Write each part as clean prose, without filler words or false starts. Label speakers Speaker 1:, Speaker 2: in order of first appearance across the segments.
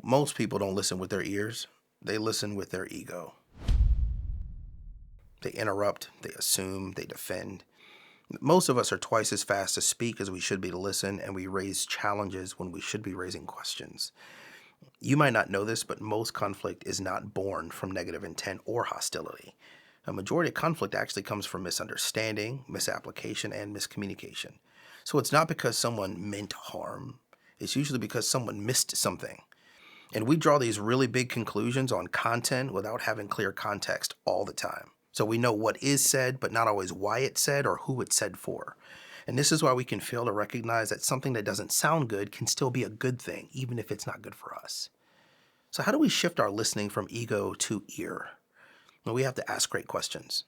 Speaker 1: Most people don't listen with their ears, they listen with their ego. They interrupt, they assume, they defend. Most of us are twice as fast to speak as we should be to listen, and we raise challenges when we should be raising questions. You might not know this, but most conflict is not born from negative intent or hostility. A majority of conflict actually comes from misunderstanding, misapplication, and miscommunication. So it's not because someone meant harm, it's usually because someone missed something. And we draw these really big conclusions on content without having clear context all the time. So we know what is said, but not always why it's said or who it's said for. And this is why we can fail to recognize that something that doesn't sound good can still be a good thing, even if it's not good for us. So, how do we shift our listening from ego to ear? Well, we have to ask great questions.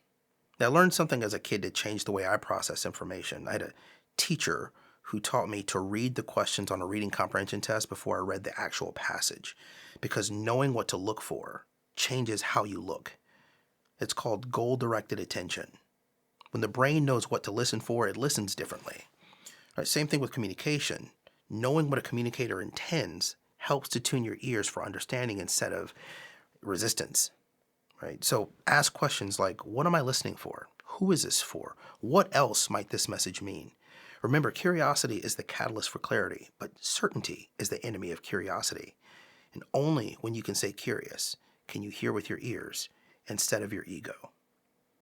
Speaker 1: Now, I learned something as a kid that changed the way I process information. I had a teacher who taught me to read the questions on a reading comprehension test before I read the actual passage, because knowing what to look for changes how you look. It's called goal-directed attention. When the brain knows what to listen for, it listens differently. All right, same thing with communication. Knowing what a communicator intends helps to tune your ears for understanding instead of resistance. Right? So ask questions like, what am I listening for? Who is this for? What else might this message mean? Remember, curiosity is the catalyst for clarity, but certainty is the enemy of curiosity. And only when you can stay curious can you hear with your ears instead of your ego.